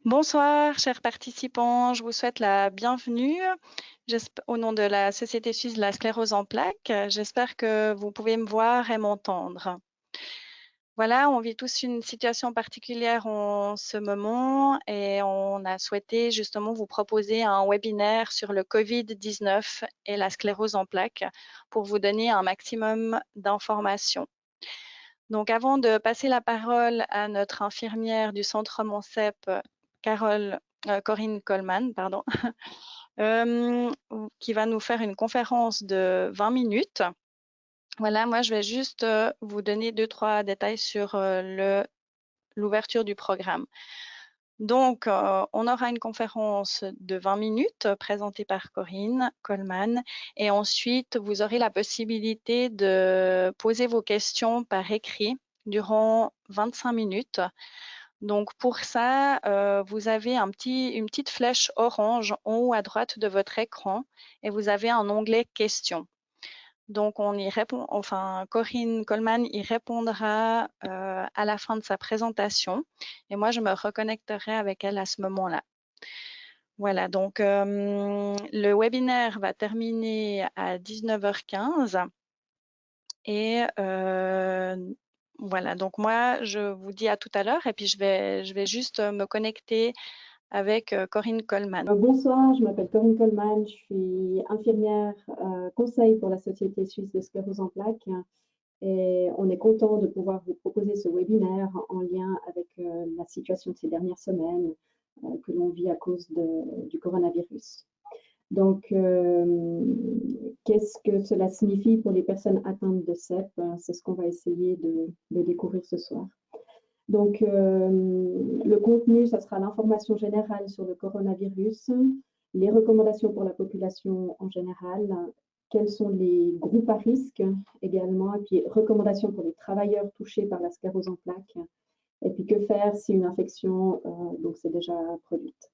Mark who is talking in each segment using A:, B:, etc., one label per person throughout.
A: Bonsoir, chers participants. Je vous souhaite la bienvenue au nom de la Société suisse de la sclérose en plaques. J'espère que vous pouvez me voir et m'entendre. Voilà, on vit tous une situation particulière en ce moment et on a souhaité justement vous proposer un webinaire sur le Covid-19 et la sclérose en plaques pour vous donner un maximum d'informations. Donc, avant de passer la parole à notre infirmière du centre MONCEP, Corinne Coleman, pardon, qui va nous faire une conférence de 20 minutes. Voilà, moi, je vais juste vous donner 2-3 détails sur l'ouverture du programme. Donc, on aura une conférence de 20 minutes présentée par Corinne Coleman et ensuite, vous aurez la possibilité de poser vos questions par écrit durant 25 minutes. Donc, pour ça, vous avez une petite flèche orange en haut à droite de votre écran et vous avez un onglet questions. Donc, on y répond, enfin, Corinne Coleman y répondra à la fin de sa présentation et moi, je me reconnecterai avec elle à ce moment-là. Voilà, donc le webinaire va terminer à 19h15 et voilà, donc moi, je vous dis à tout à l'heure et puis je vais juste me connecter avec Corinne Coleman.
B: Bonsoir, je m'appelle Corinne Coleman, je suis infirmière conseil pour la Société suisse de sclérose en plaques et on est content de pouvoir vous proposer ce webinaire en lien avec la situation de ces dernières semaines que l'on vit à cause du coronavirus. Donc, qu'est-ce que cela signifie pour les personnes atteintes de CEP? C'est ce qu'on va essayer de découvrir ce soir. Donc, le contenu, ça sera l'information générale sur le coronavirus, les recommandations pour la population en général, quels sont les groupes à risque également, et puis recommandations pour les travailleurs touchés par la sclérose en plaques, et puis que faire si une infection donc c'est déjà produite.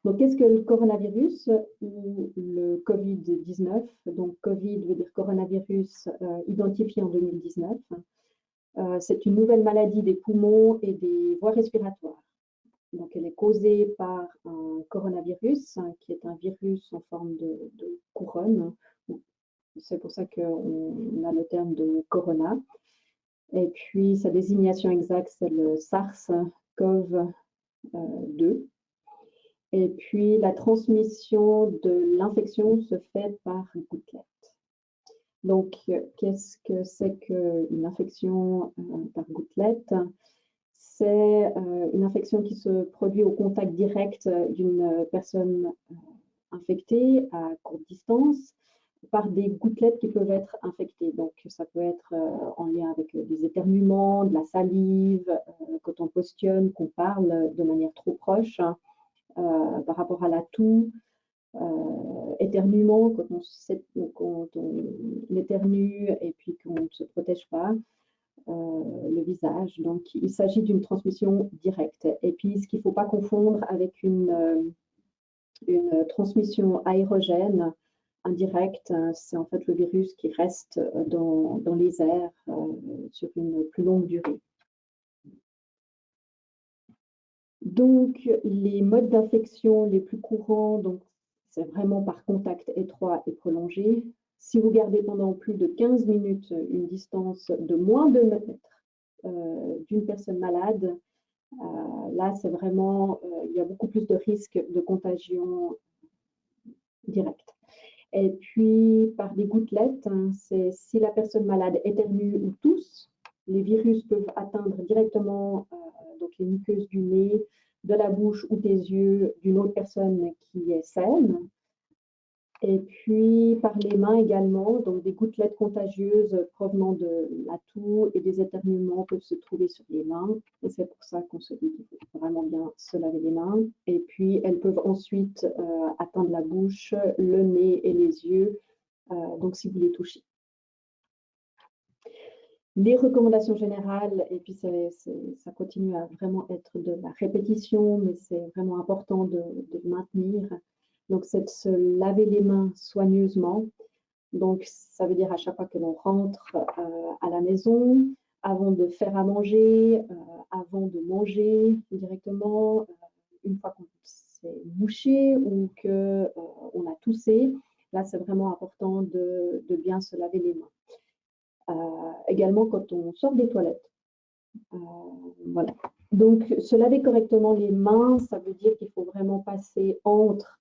B: Donc, qu'est-ce que le coronavirus ou le Covid-19? Donc, Covid veut dire coronavirus identifié en 2019. C'est une nouvelle maladie des poumons et des voies respiratoires. Donc, elle est causée par un coronavirus, qui est un virus en forme de couronne. C'est pour ça qu'on a le terme de corona. Et puis, sa désignation exacte, c'est le SARS-CoV-2. Et puis, la transmission de l'infection se fait par gouttelettes. Donc, qu'est-ce que c'est qu'une infection par gouttelette? C'est une infection qui se produit au contact direct d'une personne infectée à courte distance par des gouttelettes qui peuvent être infectées. Donc, ça peut être en lien avec des éternuements, de la salive, quand on postillonne, qu'on parle de manière trop proche, par rapport à la toux, éternuement, quand on éternue et puis qu'on ne se protège pas le visage. Donc, il s'agit d'une transmission directe. Et puis, ce qu'il ne faut pas confondre avec une transmission aérogène indirecte, c'est en fait le virus qui reste dans les airs sur une plus longue durée. Donc, les modes d'infection les plus courants, donc c'est vraiment par contact étroit et prolongé. Si vous gardez pendant plus de 15 minutes une distance de moins de 2 mètres d'une personne malade, là, c'est vraiment, il y a beaucoup plus de risques de contagion directe. Et puis, par des gouttelettes, c'est si la personne malade éternue ou tousse, les virus peuvent atteindre directement donc les muqueuses du nez, de la bouche ou des yeux d'une autre personne qui est saine. Et puis par les mains également, donc des gouttelettes contagieuses provenant de la toux et des éternuements peuvent se trouver sur les mains. Et c'est pour ça qu'on se dit qu'il faut vraiment bien se laver les mains. Et puis elles peuvent ensuite atteindre la bouche, le nez et les yeux, donc si vous les touchez. Les recommandations générales, et puis ça continue à vraiment être de la répétition, mais c'est vraiment important de maintenir. Donc, c'est de se laver les mains soigneusement. Donc, ça veut dire à chaque fois que l'on rentre à la maison, avant de faire à manger, avant de manger directement, bouché ou qu'on a toussé, là, c'est vraiment important de bien se laver les mains. Également, quand on sort des toilettes. Voilà. Donc, se laver correctement les mains, ça veut dire qu'il faut vraiment passer entre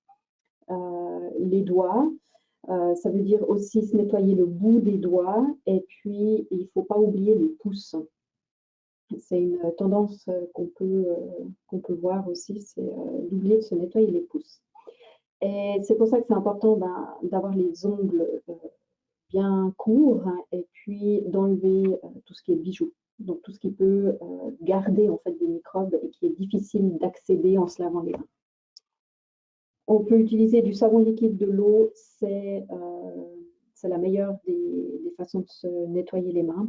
B: les doigts. Ça veut dire aussi se nettoyer le bout des doigts et puis il ne faut pas oublier les pouces. C'est une tendance qu'on peut voir aussi, c'est d'oublier de se nettoyer les pouces. Et c'est pour ça que c'est important d'avoir les ongles bien courts et puis d'enlever tout ce qui est bijoux. Donc tout ce qui peut garder en fait des microbes et qui est difficile d'accéder en se lavant les mains. On peut utiliser du savon liquide, de l'eau, c'est la meilleure des façons de se nettoyer les mains.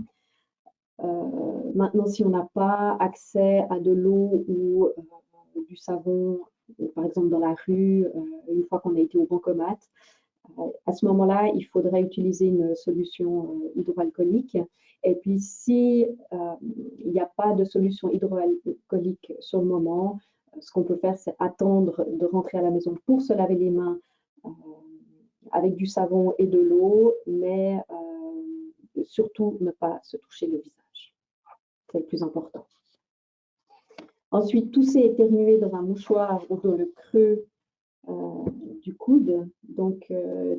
B: Maintenant, si on n'a pas accès à de l'eau ou du savon, par exemple dans la rue, une fois qu'on a été au bancomat, à ce moment-là, il faudrait utiliser une solution hydroalcoolique. Et puis, si il n'y a pas de solution hydroalcoolique sur le moment, ce qu'on peut faire, c'est attendre de rentrer à la maison pour se laver les mains avec du savon et de l'eau, mais surtout ne pas se toucher le visage. C'est le plus important. Ensuite, tousser et éternuer dans un mouchoir ou dans le creux du coude. Donc,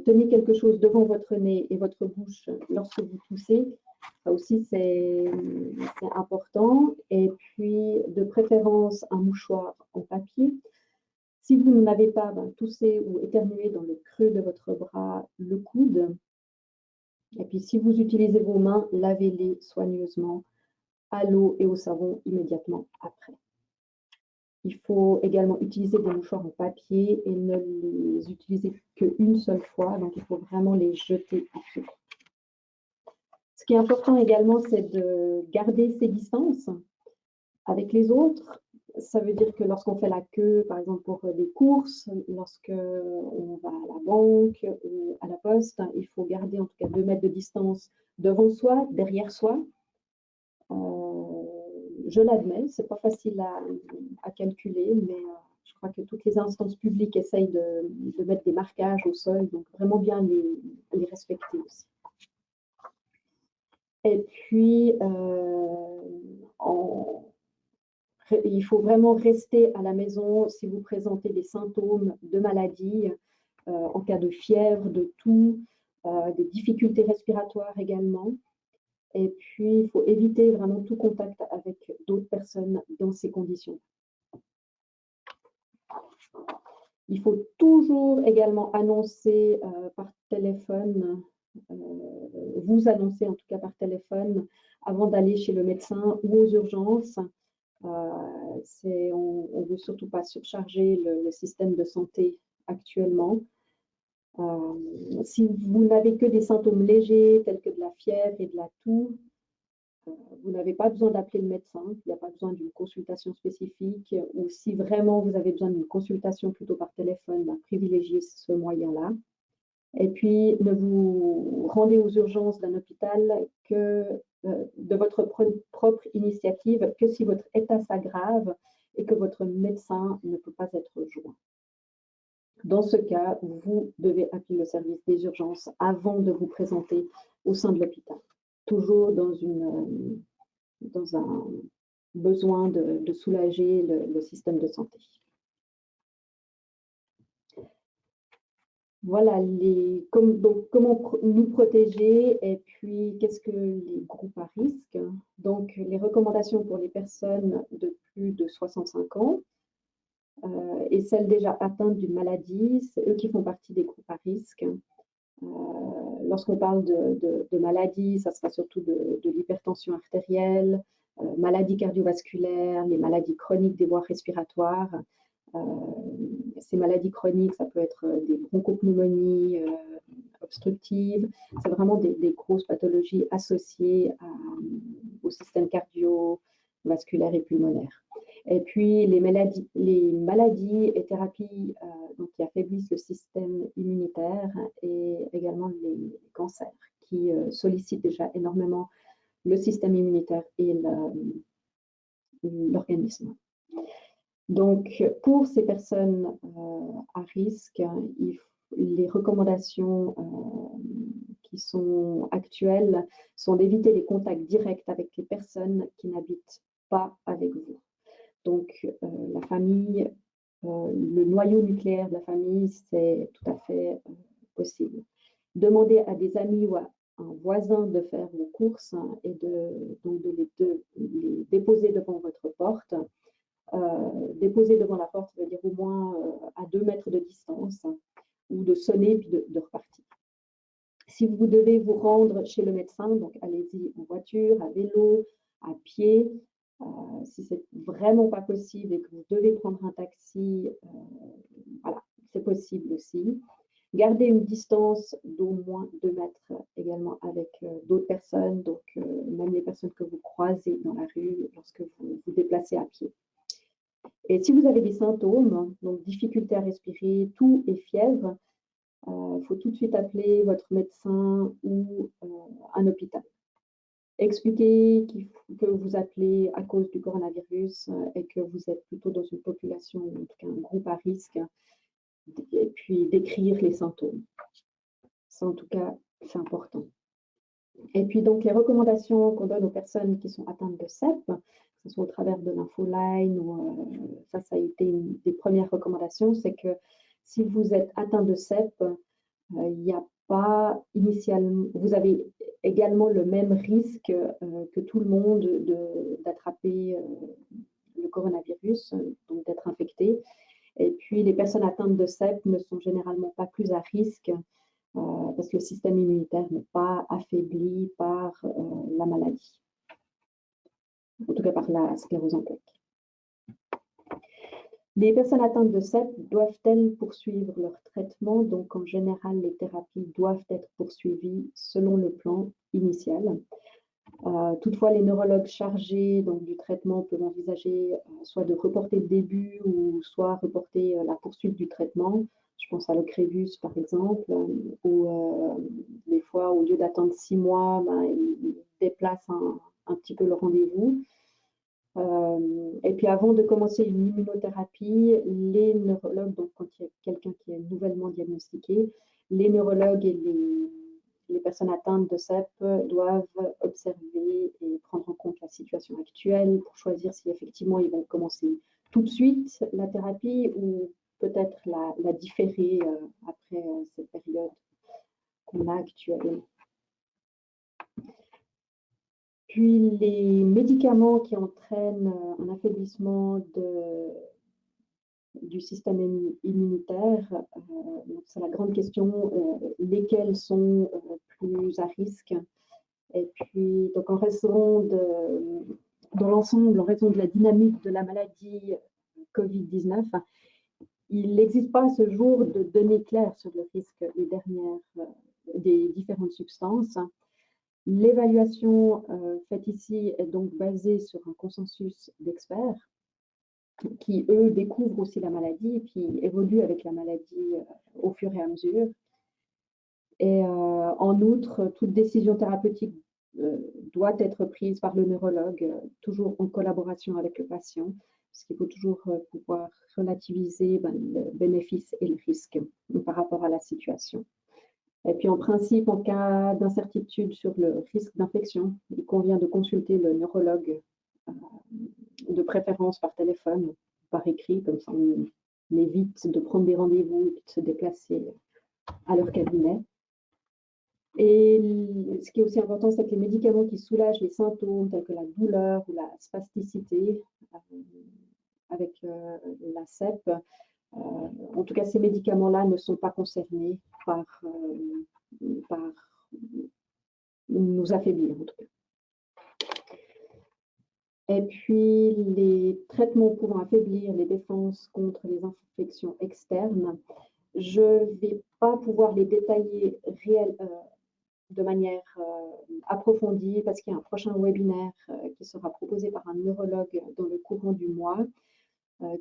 B: tenez quelque chose devant votre nez et votre bouche lorsque vous toussez. Ça aussi, c'est important. Et puis, de préférence, un mouchoir en papier. Si vous n'avez pas, toussez ou éternuez dans le creux de votre bras, le coude. Et puis, si vous utilisez vos mains, lavez-les soigneusement à l'eau et au savon immédiatement après. Il faut également utiliser des mouchoirs en papier et ne les utiliser qu'une seule fois. Donc, il faut vraiment les jeter après. Ce qui est important également, c'est de garder ses distances avec les autres. Ça veut dire que lorsqu'on fait la queue, par exemple pour des courses, lorsqu'on va à la banque ou à la poste, il faut garder en tout cas 2 mètres de distance devant soi, derrière soi. Je l'admets, c'est pas facile à calculer, mais je crois que toutes les instances publiques essayent de mettre des marquages au sol, donc vraiment bien les respecter aussi. Et puis, il faut vraiment rester à la maison si vous présentez des symptômes de maladie, en cas de fièvre, de toux, des difficultés respiratoires également. Et puis, il faut éviter vraiment tout contact avec d'autres personnes dans ces conditions. Il faut toujours également annoncer par téléphone, vous annoncer en tout cas par téléphone avant d'aller chez le médecin ou aux urgences. On ne veut surtout pas surcharger le système de santé actuellement. Si vous n'avez que des symptômes légers tels que de la fièvre et de la toux, vous n'avez pas besoin d'appeler le médecin, il n'y a pas besoin d'une consultation spécifique, ou si vraiment vous avez besoin d'une consultation plutôt par téléphone, privilégiez ce moyen-là. Et puis, ne vous rendez aux urgences d'un hôpital que de votre propre initiative, que si votre état s'aggrave et que votre médecin ne peut pas être joint. Dans ce cas, vous devez appeler le service des urgences avant de vous présenter au sein de l'hôpital. Toujours dans un besoin de soulager le système de santé. Voilà, donc, comment nous protéger et puis qu'est-ce que les groupes à risque. Donc, les recommandations pour les personnes de plus de 65 ans et celles déjà atteintes d'une maladie, c'est eux qui font partie des groupes à risque. Lorsqu'on parle de maladies, ça sera surtout de l'hypertension artérielle, maladies cardiovasculaires, les maladies chroniques des voies respiratoires. Ces maladies chroniques, ça peut être des bronchopneumonies obstructives. C'est vraiment des grosses pathologies associées au système cardiovasculaire et pulmonaire. Et puis, les maladies et thérapies donc, qui affaiblissent le système immunitaire et également les cancers qui sollicitent déjà énormément le système immunitaire et l'organisme. Donc, pour ces personnes à risque, les recommandations qui sont actuelles sont d'éviter les contacts directs avec les personnes qui n'habitent pas avec vous. Donc, la famille, le noyau nucléaire de la famille, c'est tout à fait possible. Demandez à des amis ou à un voisin de faire vos courses et donc de les déposer devant votre porte. Déposer devant la porte veut dire au moins à 2 mètres de distance, ou de sonner puis de repartir. Si vous devez vous rendre chez le médecin, donc allez-y en voiture, à vélo, à pied. Si c'est vraiment pas possible et que vous devez prendre un taxi, voilà, c'est possible aussi. Gardez une distance d'au moins 2 mètres également avec d'autres personnes, donc même les personnes que vous croisez dans la rue lorsque vous vous déplacez à pied. Et si vous avez des symptômes, donc difficulté à respirer, toux et fièvre, il faut tout de suite appeler votre médecin ou un hôpital. Expliquez que vous appelez à cause du coronavirus et que vous êtes plutôt dans une population, en tout cas un groupe à risque, et puis décrire les symptômes. Ça, en tout cas, c'est important. Et puis, donc, les recommandations qu'on donne aux personnes qui sont atteintes de CEP, que ce soit au travers de l'infoline, ou ça a été une des premières recommandations, c'est que si vous êtes atteint de CEP, il n'y a pas initialement, vous avez également le même risque que tout le monde d'attraper le coronavirus, donc d'être infecté. Et puis, les personnes atteintes de CEP ne sont généralement pas plus à risque parce que le système immunitaire n'est pas affaibli par la maladie, en tout cas par la sclérose en plaques. Les personnes atteintes de CEP doivent-elles poursuivre leur traitement? Donc, en général, les thérapies doivent être poursuivies selon le plan initial. Toutefois, les neurologues chargés donc, du traitement peuvent envisager soit de reporter le début ou soit reporter la poursuite du traitement. Je pense à l'Ocrevus, par exemple, où des fois, au lieu d'attendre 6 mois, ils déplacent un petit peu le rendez-vous. Et puis avant de commencer une immunothérapie, les neurologues, donc quand il y a quelqu'un qui est nouvellement diagnostiqué, les neurologues et les personnes atteintes de CEP doivent observer et prendre en compte la situation actuelle pour choisir si effectivement ils vont commencer tout de suite la thérapie ou peut-être la différer après cette période qu'on a actuellement. Puis les médicaments qui entraînent un affaiblissement du système immunitaire, c'est la grande question, lesquels sont plus à risque. Et puis, donc en raison dans l'ensemble, en raison de la dynamique de la maladie Covid-19, il n'existe pas à ce jour de données claires sur le risque des différentes substances. L'évaluation faite ici est donc basée sur un consensus d'experts qui, eux, découvrent aussi la maladie et puis évoluent avec la maladie au fur et à mesure. Et en outre, toute décision thérapeutique doit être prise par le neurologue, toujours en collaboration avec le patient, parce qu'il faut toujours pouvoir relativiser le bénéfice et le risque par rapport à la situation. Et puis en principe, en cas d'incertitude sur le risque d'infection, il convient de consulter le neurologue, de préférence par téléphone, par écrit, comme ça on évite de prendre des rendez-vous et de se déplacer à leur cabinet. Et ce qui est aussi important, c'est que les médicaments qui soulagent les symptômes tels que la douleur ou la spasticité avec la CEP, en tout cas ces médicaments-là ne sont pas concernés par nous affaiblir en tout cas. Et puis les traitements pouvant affaiblir les défenses contre les infections externes, je ne vais pas pouvoir les détailler de manière approfondie parce qu'il y a un prochain webinaire qui sera proposé par un neurologue dans le courant du mois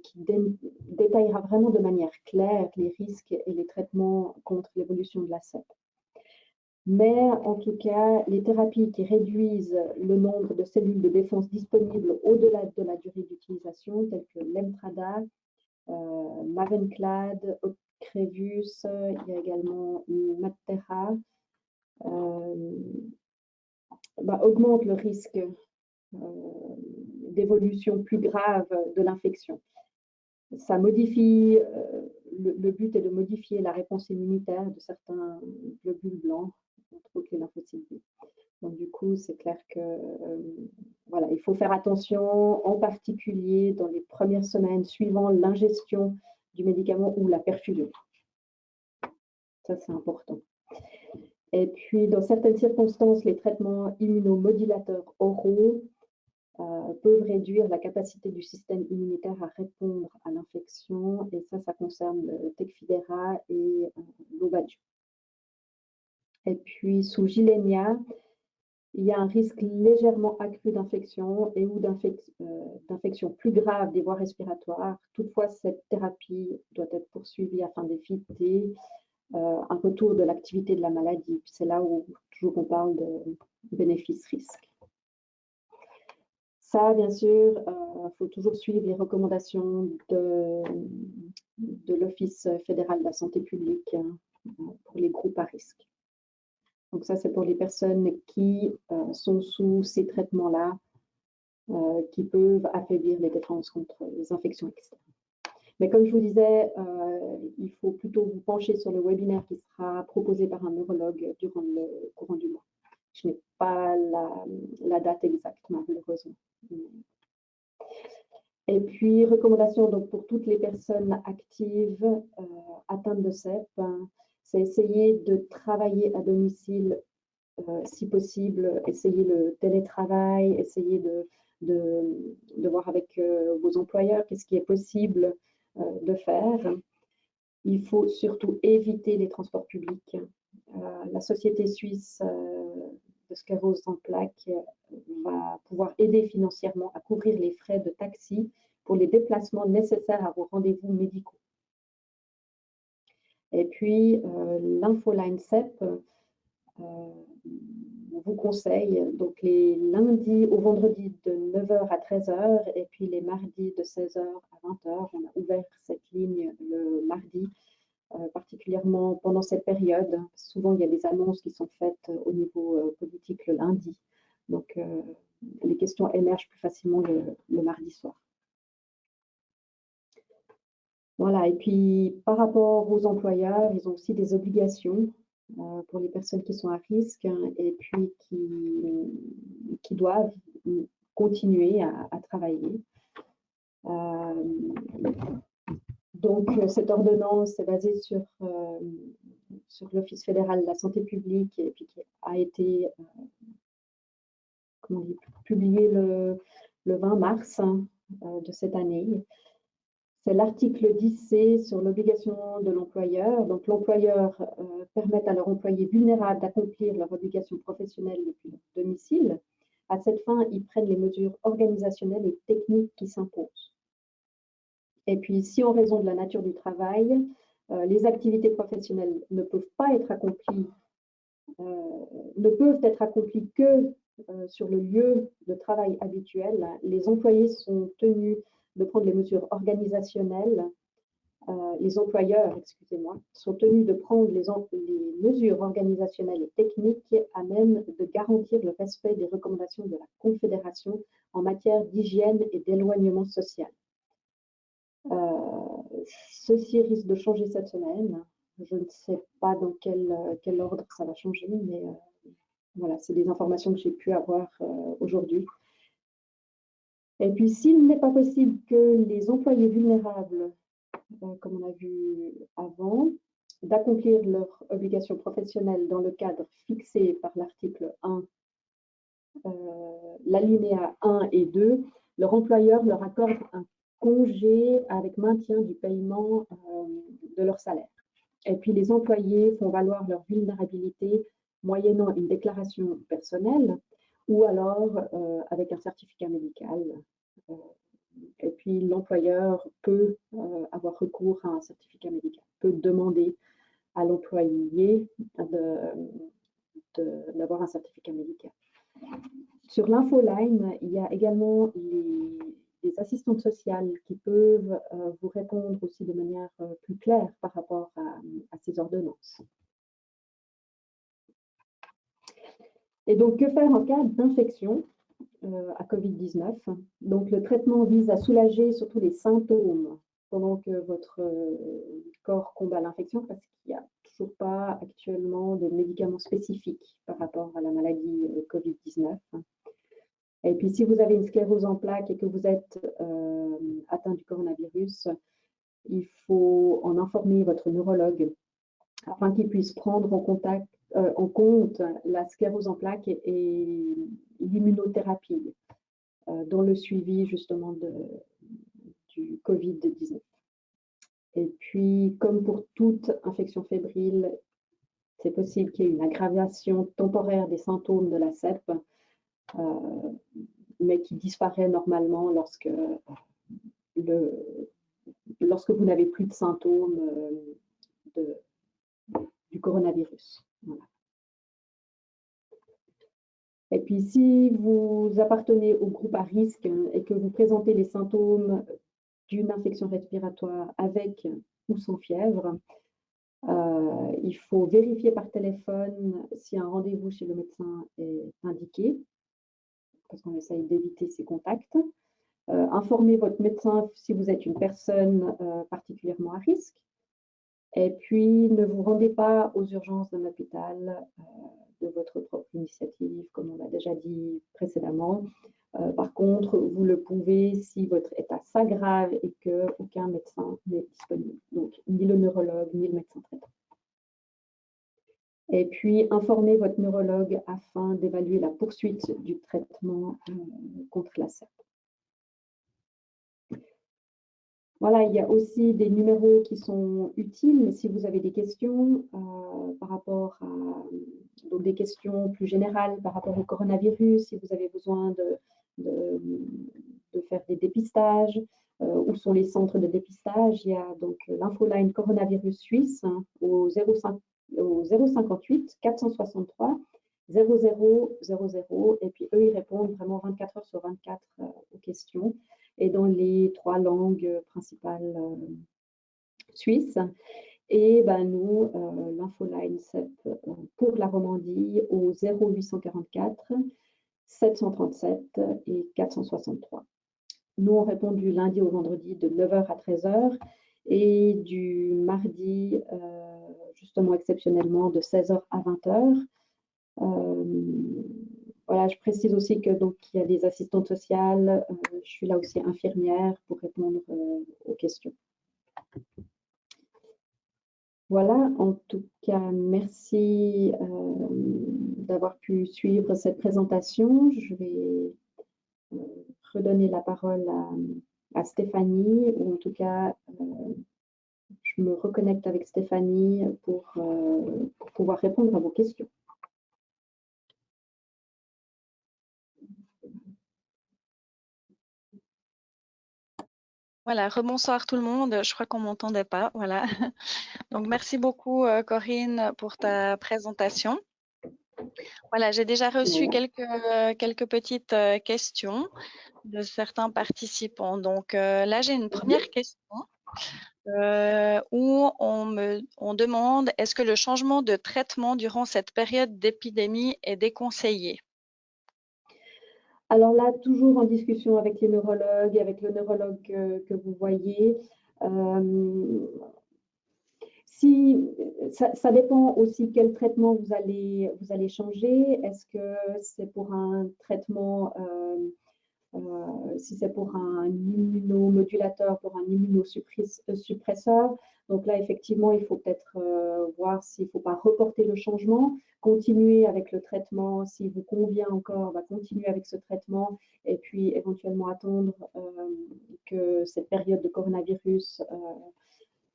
B: qui détaillera vraiment de manière claire les risques et les traitements contre l'évolution de la CEP. Mais en tout cas, les thérapies qui réduisent le nombre de cellules de défense disponibles au-delà de la durée d'utilisation, telles que l'Emtrada, Mavenclad, Ocrevus, il y a également Mattera, augmentent le risque d'évolution plus grave de l'infection. Ça modifie, le but est de modifier la réponse immunitaire de certains globules blancs, entre autres les lymphocytes B. Donc du coup, c'est clair que voilà, il faut faire attention, en particulier dans les premières semaines suivant l'ingestion du médicament ou la perfusion. Ça, c'est important. Et puis, dans certaines circonstances, les traitements immunomodulateurs oraux peuvent réduire la capacité du système immunitaire à répondre à l'infection, et ça concerne le Tecfidera et l'Obaju. Et puis, sous Gilenya, il y a un risque légèrement accru d'infection et ou d'infection plus grave des voies respiratoires. Toutefois, cette thérapie doit être poursuivie afin d'éviter un retour de l'activité de la maladie. C'est là où toujours on parle de bénéfice-risque. Ça, bien sûr, il faut toujours suivre les recommandations de l'Office fédéral de la santé publique pour les groupes à risque. Donc ça, c'est pour les personnes qui sont sous ces traitements-là, qui peuvent affaiblir les défenses contre les infections externes. Mais comme je vous disais, il faut plutôt vous pencher sur le webinaire qui sera proposé par un neurologue durant le courant du mois. Je n'ai pas la date exacte, malheureusement. Et puis, recommandation donc, pour toutes les personnes actives atteintes de CEP, c'est essayer de travailler à domicile si possible, essayer le télétravail, essayer de voir avec vos employeurs qu'est-ce qui est possible de faire. Il faut surtout éviter les transports publics. La Société suisse de sclérose en plaques va pouvoir aider financièrement à couvrir les frais de taxi pour les déplacements nécessaires à vos rendez-vous médicaux. Et puis, l'infoline CEP vous conseille donc les lundis au vendredi de 9h à 13h et puis les mardis de 16h à 20h. On a ouvert cette ligne le mardi, particulièrement pendant cette période. Souvent, il y a des annonces qui sont faites au niveau politique le lundi. Donc, les questions émergent plus facilement le mardi soir. Voilà, et puis par rapport aux employeurs, ils ont aussi des obligations pour les personnes qui sont à risque et puis qui doivent continuer à travailler. Donc, cette ordonnance est basée sur l'Office fédéral de la santé publique et puis qui a été publiée le 20 mars de cette année. C'est l'article 10C sur l'obligation de l'employeur. Donc, l'employeur permet à leur employé vulnérable d'accomplir leur obligation professionnelle depuis leur domicile. À cette fin, ils prennent les mesures organisationnelles et techniques qui s'imposent. Et puis, si en raison de la nature du travail, les activités professionnelles ne peuvent être accomplies que sur le lieu de travail habituel, les employés sont tenus de prendre les mesures organisationnelles, les employeurs, excusez-moi, sont tenus de prendre les mesures organisationnelles et techniques à même de garantir le respect des recommandations de la Confédération en matière d'hygiène et d'éloignement social. Ceci risque de changer cette semaine. Je ne sais pas dans quel ordre ça va changer, mais voilà, c'est des informations que j'ai pu avoir aujourd'hui. Et puis, s'il n'est pas possible que les employés vulnérables, comme on a vu avant, d'accomplir leurs obligations professionnelles dans le cadre fixé par l'article 1, l'alinéa 1 et 2, leur employeur leur accorde un congé avec maintien du paiement de leur salaire. Et puis, les employés font valoir leur vulnérabilité moyennant une déclaration personnelle ou alors avec un certificat médical. Et puis, l'employeur peut avoir recours à un certificat médical, peut demander à l'employé d'avoir un certificat médical. Sur l'infoline, il y a également les assistantes sociales qui peuvent vous répondre aussi de manière plus claire par rapport à ces ordonnances. Et donc, que faire en cas d'infection à Covid-19? Donc, le traitement vise à soulager surtout les symptômes pendant que votre corps combat l'infection, parce qu'il n'y a toujours pas actuellement de médicaments spécifiques par rapport à la maladie Covid-19. Et puis, si vous avez une sclérose en plaques et que vous êtes atteint du coronavirus, il faut en informer votre neurologue afin qu'il puisse prendre en compte la sclérose en plaques et l'immunothérapie dans le suivi justement du Covid-19. Et puis, comme pour toute infection fébrile, c'est possible qu'il y ait une aggravation temporaire des symptômes de la CEP, mais qui disparaît normalement lorsque vous n'avez plus de symptômes du coronavirus. Voilà. Et puis, si vous appartenez au groupe à risque et que vous présentez les symptômes d'une infection respiratoire avec ou sans fièvre, il faut vérifier par téléphone si un rendez-vous chez le médecin est indiqué, parce qu'on essaye d'éviter ces contacts. Informez votre médecin si vous êtes une personne particulièrement à risque. Et puis, ne vous rendez pas aux urgences d'un hôpital de votre propre initiative, comme on l'a déjà dit précédemment. Par contre, vous le pouvez si votre état s'aggrave et qu'aucun médecin n'est disponible. Donc, ni le neurologue, ni le médecin traitant. Et puis, informez votre neurologue afin d'évaluer la poursuite du traitement contre la CEP. Voilà, il y a aussi des numéros qui sont utiles si vous avez des questions par rapport à donc des questions plus générales par rapport au coronavirus, si vous avez besoin de faire des dépistages, où sont les centres de dépistage. Il y a donc l'infoline coronavirus suisse au 058 463 0000, et puis eux, ils répondent vraiment 24 heures sur 24 aux questions, et dans les 3 langues principales suisses. Et nous, l'infoline CEP pour la Romandie au 0844 737 et 463. Nous, on répond du lundi au vendredi de 9h à 13h et du mardi, justement exceptionnellement, de 16h à 20h. Voilà, je précise aussi que donc il y a des assistantes sociales. Je suis là aussi infirmière pour répondre aux questions. Voilà, en tout cas, merci d'avoir pu suivre cette présentation. Je vais redonner la parole à Stéphanie, ou en tout cas, je me reconnecte avec Stéphanie pour pouvoir répondre à vos questions.
A: Voilà, rebonsoir tout le monde. Je crois qu'on ne m'entendait pas. Voilà. Donc, merci beaucoup, Corinne, pour ta présentation. Voilà, j'ai déjà reçu quelques petites questions de certains participants. Donc, là, j'ai une première question où on demande est-ce que le changement de traitement durant cette période d'épidémie est déconseillé?
B: Alors là, toujours en discussion avec les neurologues, avec le neurologue que vous voyez. Ça dépend aussi quel traitement vous allez changer. Est-ce que c'est pour un traitement, si c'est pour un immunomodulateur, pour un immunosuppresseur? Donc là, effectivement, il faut peut-être voir s'il ne faut pas reporter le changement, continuer avec le traitement, s'il vous convient encore, continuer avec ce traitement, et puis éventuellement attendre que cette période de coronavirus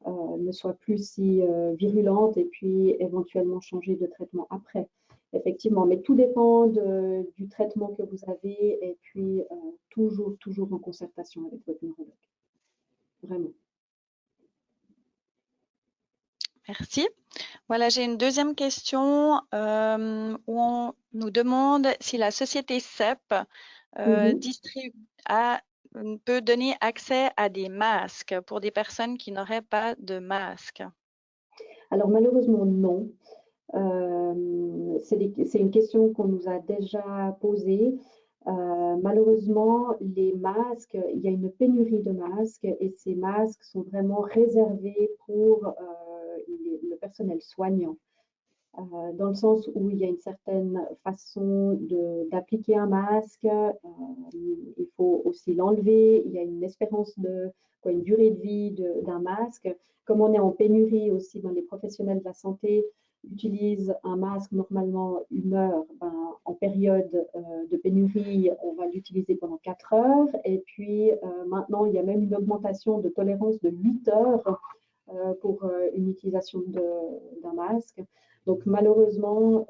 B: ne soit plus si virulente, et puis éventuellement changer de traitement après. Effectivement, mais tout dépend du traitement que vous avez, et puis toujours en concertation avec votre neurologue. Vraiment.
A: Merci. Voilà, j'ai une deuxième question où on nous demande si la société CEP peut donner accès à des masques pour des personnes qui n'auraient pas de masque.
B: Alors malheureusement, non. C'est une question qu'on nous a déjà posée. Malheureusement, les masques, il y a une pénurie de masques et ces masques sont vraiment réservés pour le personnel soignant. Dans le sens où il y a une certaine façon d'appliquer un masque, il faut aussi l'enlever, il y a une espérance une durée de vie d'un masque. Comme on est en pénurie aussi dans les professionnels de la santé, utilisent un masque normalement 1 heure. En période de pénurie, on va l'utiliser pendant 4 heures. Et puis maintenant, il y a même une augmentation de tolérance de 8 heures pour une utilisation d'un masque. Donc malheureusement,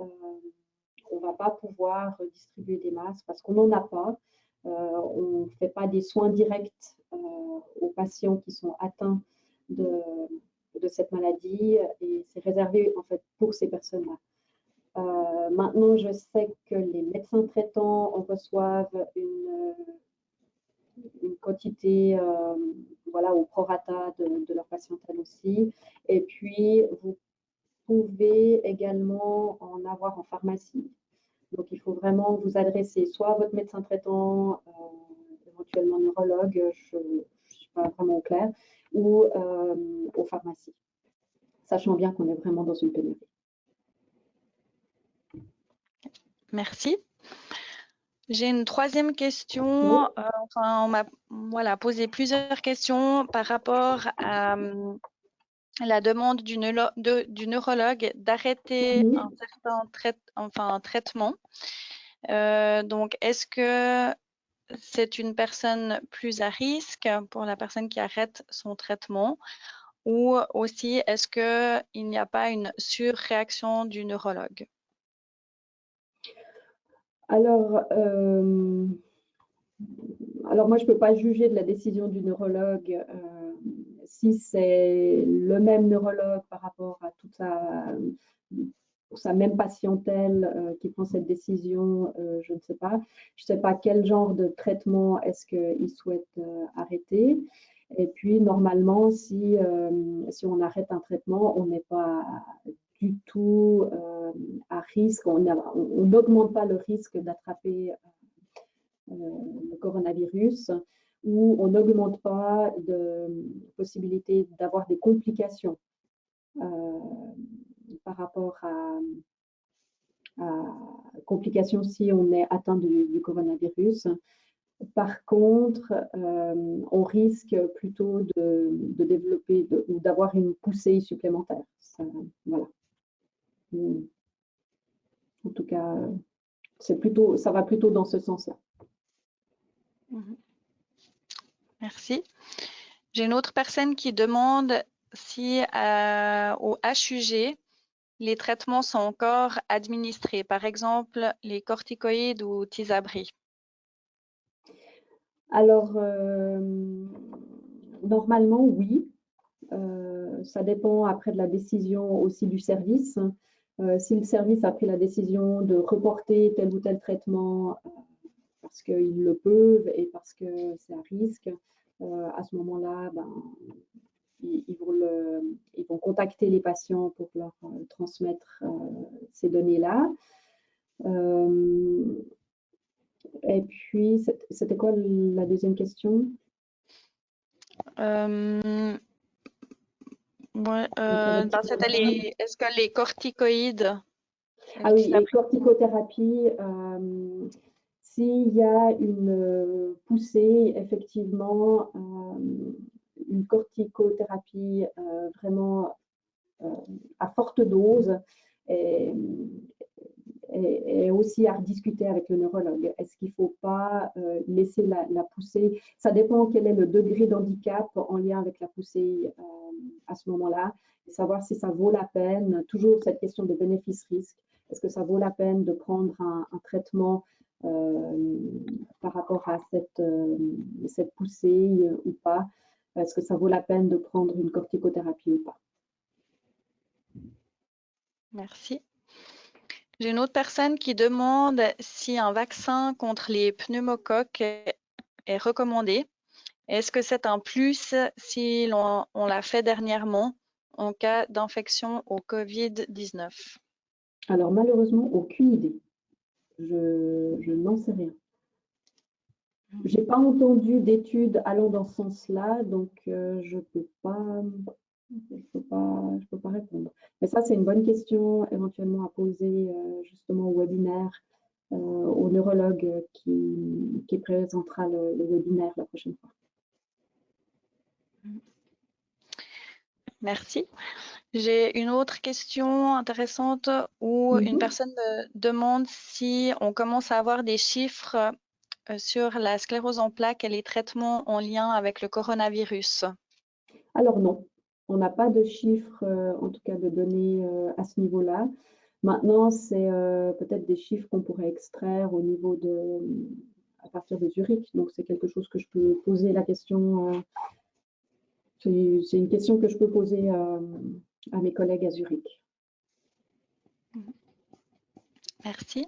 B: on ne va pas pouvoir distribuer des masques parce qu'on n'en a pas. On ne fait pas des soins directs aux patients qui sont atteints de cette maladie et c'est réservé en fait pour ces personnes-là. Maintenant, je sais que les médecins traitants en reçoivent une quantité voilà, au prorata de leur patientèle aussi. Et puis, vous pouvez également en avoir en pharmacie. Donc, il faut vraiment vous adresser soit à votre médecin traitant, éventuellement neurologue, je ne suis pas vraiment au clair, ou aux pharmacies, sachant bien qu'on est vraiment dans une pénurie.
A: Merci. J'ai une troisième question.
B: Oui.
A: On m'a posé plusieurs questions par rapport à la demande du neurologue d'arrêter un certain traitement. Donc, est-ce que c'est une personne plus à risque pour la personne qui arrête son traitement ou aussi est-ce qu'il n'y a pas une surréaction du neurologue?
B: Alors, moi, je ne peux pas juger de la décision du neurologue si c'est le même neurologue par rapport à toute sa même patientèle qui prend cette décision, je ne sais pas. Je ne sais pas quel genre de traitement est-ce qu'il souhaite arrêter. Et puis, normalement, si on arrête un traitement, on n'est pas du tout à risque, on n'augmente pas le risque d'attraper le coronavirus, où on n'augmente pas de possibilité d'avoir des complications par rapport à complications si on est atteint du coronavirus. Par contre, on risque plutôt de développer ou d'avoir une poussée supplémentaire. Voilà. En tout cas, ça va plutôt dans ce sens-là.
A: Merci. J'ai une autre personne qui demande si au HUG, les traitements sont encore administrés, par exemple les corticoïdes ou Tysabri.
B: Alors, normalement, oui. Ça dépend après de la décision aussi du service. Si le service a pris la décision de reporter tel ou tel traitement parce qu'ils le peuvent et parce que c'est à risque, à ce moment-là, ils vont contacter les patients pour leur transmettre ces données-là. Et puis, c'était quoi la deuxième question?
A: C'était est-ce que les corticoïdes
B: Ah oui, les corticothérapies, s'il y a une poussée, effectivement, une corticothérapie vraiment à forte dose est aussi à rediscuter avec le neurologue. Est-ce qu'il ne faut pas laisser la poussée? Ça dépend quel est le degré d'handicap en lien avec la poussée à ce moment-là, et savoir si ça vaut la peine, toujours cette question de bénéfice-risque, est-ce que ça vaut la peine de prendre un traitement par rapport à cette poussée ou pas? Est-ce que ça vaut la peine de prendre une corticothérapie ou pas?
A: Merci. J'ai une autre personne qui demande si un vaccin contre les pneumocoques est recommandé. Est-ce que c'est un plus si on l'a fait dernièrement en cas d'infection au Covid-19?
B: Alors malheureusement, aucune idée. Je n'en sais rien. J'ai pas entendu d'études allant dans ce sens-là, donc je peux pas répondre. Mais ça, c'est une bonne question éventuellement à poser justement au webinaire, au neurologue qui présentera le webinaire la prochaine fois.
A: Merci. J'ai une autre question intéressante où une personne me demande si on commence à avoir des chiffres sur la sclérose en plaques et les traitements en lien avec le coronavirus.
B: Alors non, on n'a pas de chiffres, en tout cas de données à ce niveau-là. Maintenant, c'est peut-être des chiffres qu'on pourrait extraire au niveau à partir de Zurich. Donc, c'est quelque chose que je peux poser la question. C'est une question que je peux poser à mes collègues à Zurich.
A: Merci.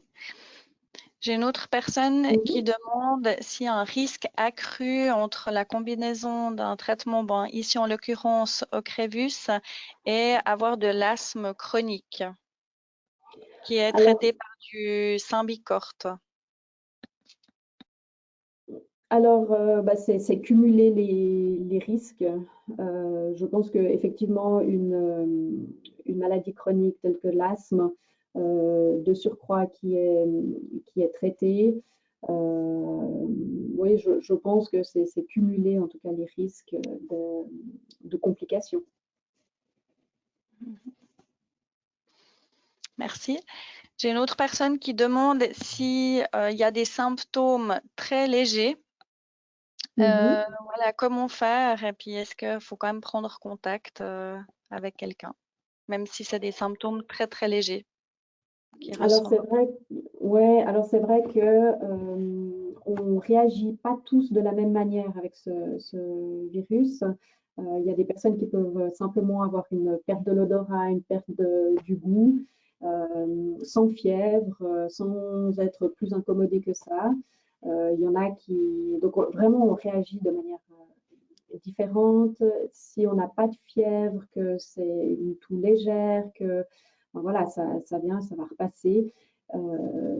A: J'ai une autre personne qui demande s'il y a un risque accru entre la combinaison d'un traitement, bon, ici en l'occurrence Ocrevus, et avoir de l'asthme chronique qui est traité par du Symbicort.
B: Alors, c'est cumuler les risques. Je pense qu'effectivement, une maladie chronique telle que l'asthme, de surcroît qui est traitée, oui, je pense que c'est cumuler en tout cas les risques de complications.
A: Merci. J'ai une autre personne qui demande s'il y a des symptômes très légers. Voilà, comment faire? Et puis, est-ce qu'il faut quand même prendre contact avec quelqu'un, même si c'est des symptômes très, très légers qui
B: Alors c'est
A: ressemblent.
B: vrai, ouais, alors c'est vrai que on réagit pas tous de la même manière avec ce virus. Il y a des personnes qui peuvent simplement avoir une perte de l'odorat, une perte du goût, sans fièvre, sans être plus incommodé que ça. Il y en a qui, donc vraiment on réagit de manière différente. Si on n'a pas de fièvre, que c'est une toux légère, que voilà, ça vient, ça va repasser,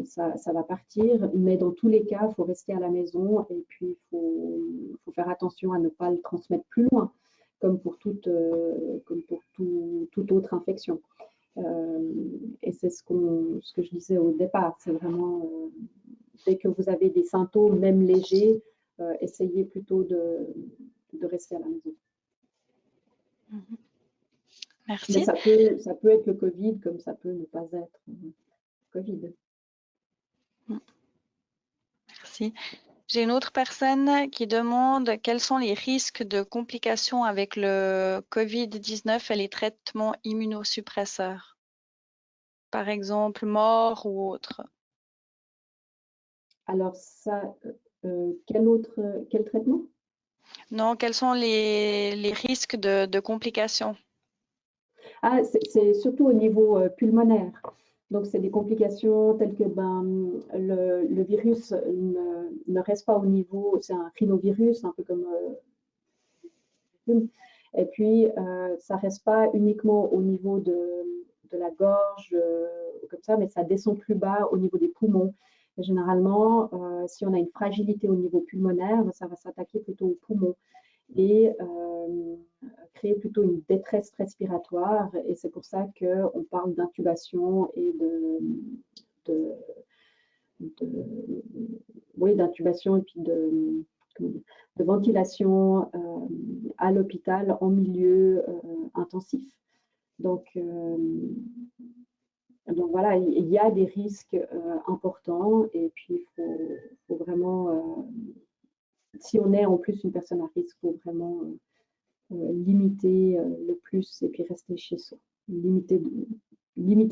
B: ça va partir. Mais dans tous les cas, il faut rester à la maison et puis il faut faire attention à ne pas le transmettre plus loin, comme pour toute autre infection. Et c'est ce que je disais au départ, c'est vraiment dès que vous avez des symptômes, même légers, essayez plutôt de rester à la maison.
A: Merci.
B: Mais ça peut être le Covid comme ça peut ne pas être Covid.
A: Merci. J'ai une autre personne qui demande quels sont les risques de complications avec le Covid-19 et les traitements immunosuppresseurs. Par exemple, mort ou autre.
B: Alors ça, quel traitement?
A: Non, quels sont les risques de complications?
B: Ah, c'est surtout au niveau pulmonaire. Donc, c'est des complications telles que le virus ne reste pas au niveau, c'est un rhinovirus, un peu comme et puis ça reste pas uniquement au niveau de la gorge, comme ça, mais ça descend plus bas au niveau des poumons. Et généralement, si on a une fragilité au niveau pulmonaire, ça va s'attaquer plutôt aux poumons et créer plutôt une détresse respiratoire. Et c'est pour ça qu'on parle d'intubation et oui, d'intubation et puis de ventilation à l'hôpital en milieu intensif. Donc voilà, il y a des risques importants et puis il faut vraiment, si on est en plus une personne à risque, il faut vraiment limiter le plus et puis rester chez soi. Limiter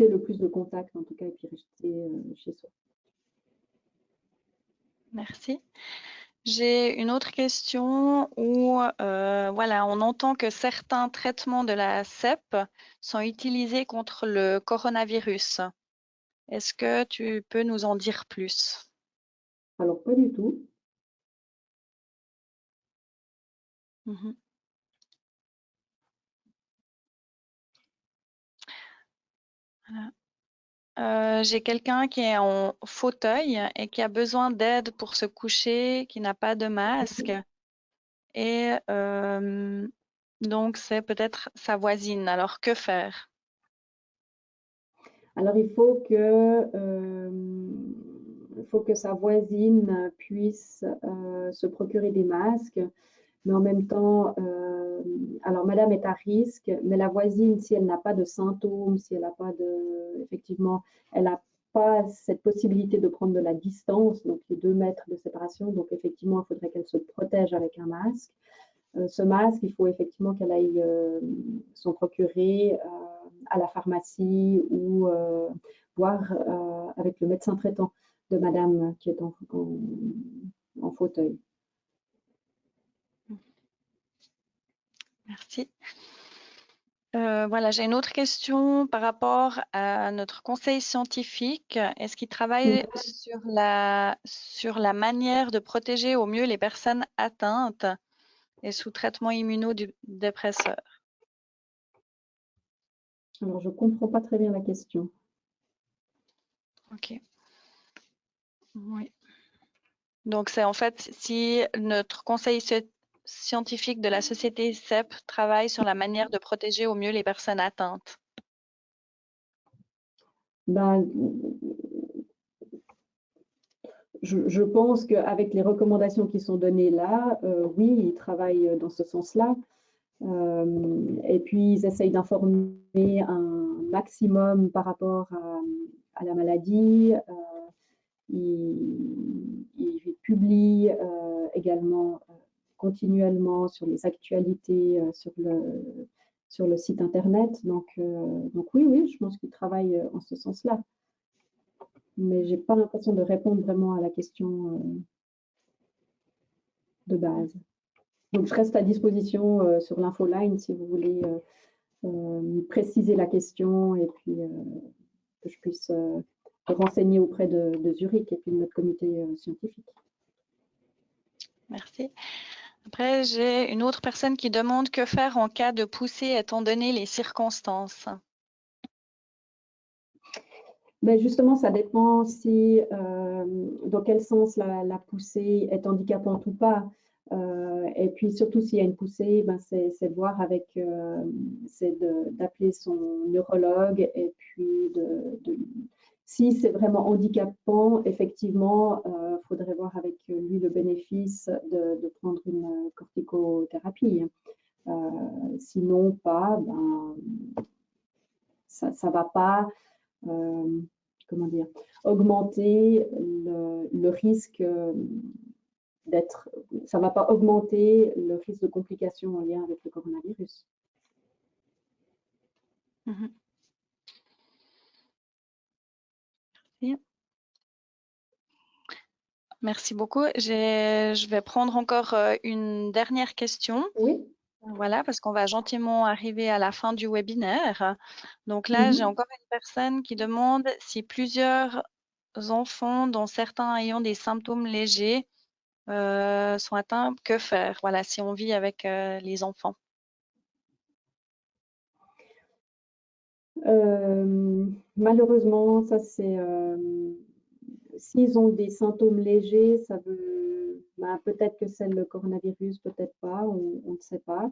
B: le plus de contacts en tout cas et puis rester chez soi.
A: Merci. J'ai une autre question où voilà, on entend que certains traitements de la CEP sont utilisés contre le coronavirus. Est-ce que tu peux nous en dire plus?
B: Alors, pas du tout.
A: Mhm. Voilà. J'ai quelqu'un qui est en fauteuil et qui a besoin d'aide pour se coucher, qui n'a pas de masque. Et donc, c'est peut-être sa voisine. Alors, que faire?
B: Alors, il faut que sa voisine puisse se procurer des masques, mais en même temps, alors madame est à risque, mais la voisine, si elle n'a pas de symptômes, si elle n'a pas de, effectivement, elle n'a pas cette possibilité de prendre de la distance, donc les 2 mètres de séparation, donc effectivement, il faudrait qu'elle se protège avec un masque. Ce masque, il faut effectivement qu'elle aille s'en procurer à la pharmacie ou voir avec le médecin traitant de madame qui est en fauteuil.
A: Merci. Voilà, j'ai une autre question par rapport à notre conseil scientifique. Est-ce qu'il travaille sur la manière de protéger au mieux les personnes atteintes et sous traitement immunodépresseur?
B: Alors, je ne comprends pas très bien la question.
A: OK. Oui. Donc, c'est en fait si notre conseil scientifique de la société CEP travaille sur la manière de protéger au mieux les personnes atteintes.
B: Ben, je pense qu'avec les recommandations qui sont données là, oui, ils travaillent dans ce sens-là. Et puis, ils essayent d'informer un maximum par rapport à la maladie. Ils publient également continuellement sur les actualités sur le site internet. Donc oui, oui, je pense qu'ils travaillent en ce sens-là. Mais j'ai pas l'impression de répondre vraiment à la question de base. Donc je reste à disposition sur l'infoline si vous voulez préciser la question et puis que je puisse renseigner auprès de Zurich et puis de notre comité scientifique.
A: Merci. Après, j'ai une autre personne qui demande que faire en cas de poussée étant donné les circonstances.
B: Ben justement, ça dépend si, dans quel sens la poussée est handicapante ou pas. Et puis surtout s'il y a une poussée, ben c'est de voir avec, c'est d'appeler son neurologue et puis si c'est vraiment handicapant, effectivement, faudrait voir avec lui le bénéfice de prendre une corticothérapie. Sinon pas, ben ça va pas comment dire, augmenter le risque d'être, ça ne va pas augmenter le risque de complications en lien avec le coronavirus.
A: Mhm. Merci beaucoup. Je vais prendre encore une dernière question.
B: Oui.
A: Voilà, parce qu'on va gentiment arriver à la fin du webinaire. Donc là, j'ai
B: Mhm.
A: encore une personne qui demande si plusieurs enfants, dont certains ayant des symptômes légers, sont atteints, que faire? Voilà, si on vit avec les enfants.
B: Malheureusement, ça c'est s'ils ont des symptômes légers, ça veut ben, peut-être que c'est le coronavirus, peut-être pas, on ne sait pas.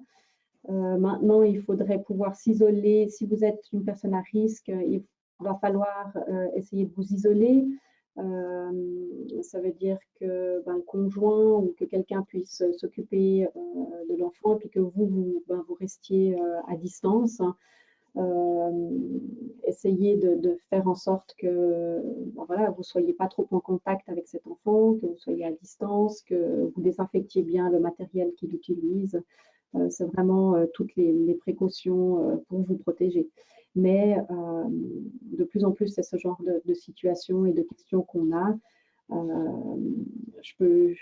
B: Maintenant, il faudrait pouvoir s'isoler. Si vous êtes une personne à risque, il va falloir essayer de vous isoler. Ça veut dire que ben, le conjoint ou que quelqu'un puisse s'occuper de l'enfant et puis que vous restiez à distance. Essayer de faire en sorte que ben voilà, vous ne soyez pas trop en contact avec cet enfant, que vous soyez à distance, que vous désinfectiez bien le matériel qu'il utilise. C'est vraiment toutes les précautions pour vous protéger. Mais de plus en plus, c'est ce genre de situation et de questions qu'on a. Je peux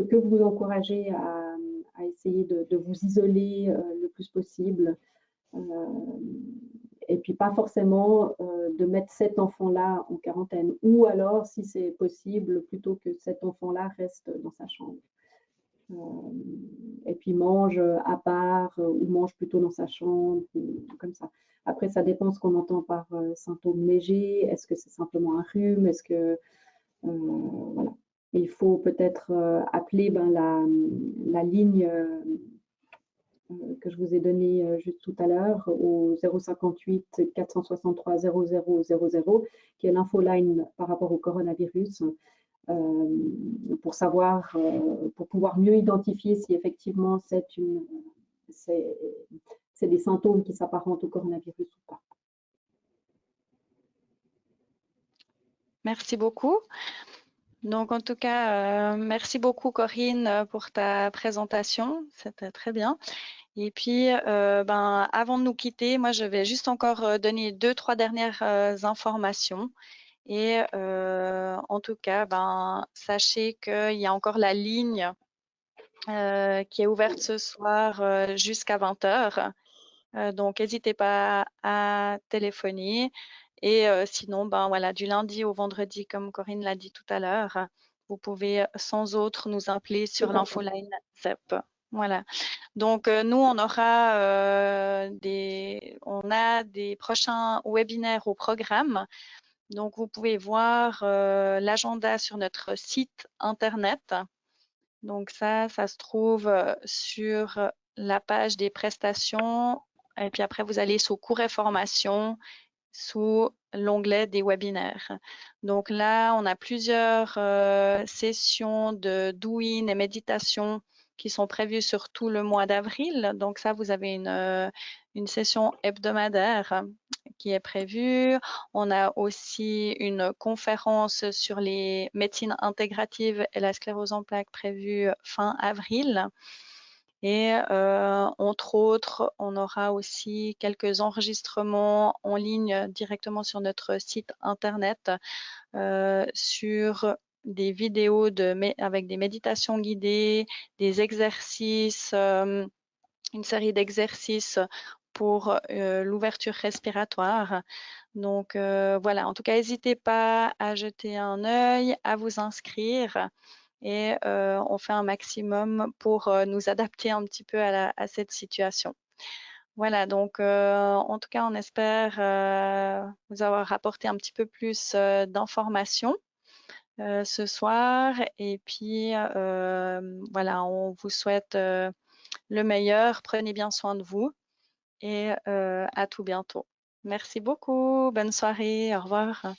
B: que vous encourager à essayer de vous isoler le plus possible. Et puis pas forcément de mettre cet enfant-là en quarantaine. Ou alors, si c'est possible, plutôt que cet enfant-là reste dans sa chambre. Et puis mange à part ou mange plutôt dans sa chambre, comme ça. Après, ça dépend ce qu'on entend par symptômes légers. Est-ce que c'est simplement un rhume? Est-ce que voilà. Il faut peut-être appeler la ligne que je vous ai donnée juste tout à l'heure au 058 463 0000, qui est l'infoline par rapport au coronavirus, pour savoir, pour pouvoir mieux identifier si effectivement c'est des symptômes qui s'apparentent au coronavirus ou pas.
A: Merci beaucoup. Donc, en tout cas, merci beaucoup, Corinne, pour ta présentation. C'était très bien. Et puis, avant de nous quitter, moi, je vais juste encore donner 2-3 dernières informations. Et en tout cas, sachez qu'il y a encore la ligne qui est ouverte ce soir jusqu'à 20h. Donc, n'hésitez pas à téléphoner. Et sinon, voilà, du lundi au vendredi, comme Corinne l'a dit tout à l'heure, vous pouvez sans autre nous appeler sur l'infoline ZEP. Voilà. Donc, nous, on a des prochains webinaires au programme. Donc, vous pouvez voir l'agenda sur notre site internet. Donc, ça se trouve sur la page des prestations. Et puis après, vous allez sous cours et formation, sous l'onglet des webinaires. Donc là, on a plusieurs sessions de douyin et méditation qui sont prévues sur tout le mois d'avril. Donc ça, vous avez une session hebdomadaire qui est prévue. On a aussi une conférence sur les médecines intégratives et la sclérose en plaques prévue fin avril. Et entre autres, on aura aussi quelques enregistrements en ligne directement sur notre site internet sur des vidéos avec des méditations guidées, des exercices, une série d'exercices pour l'ouverture respiratoire. Donc voilà, en tout cas, n'hésitez pas à jeter un œil, à vous inscrire. Et on fait un maximum pour nous adapter un petit peu à cette situation. Voilà, donc en tout cas, on espère vous avoir apporté un petit peu plus d'informations ce soir. Et puis, voilà, on vous souhaite le meilleur. Prenez bien soin de vous et à tout bientôt. Merci beaucoup. Bonne soirée. Au revoir.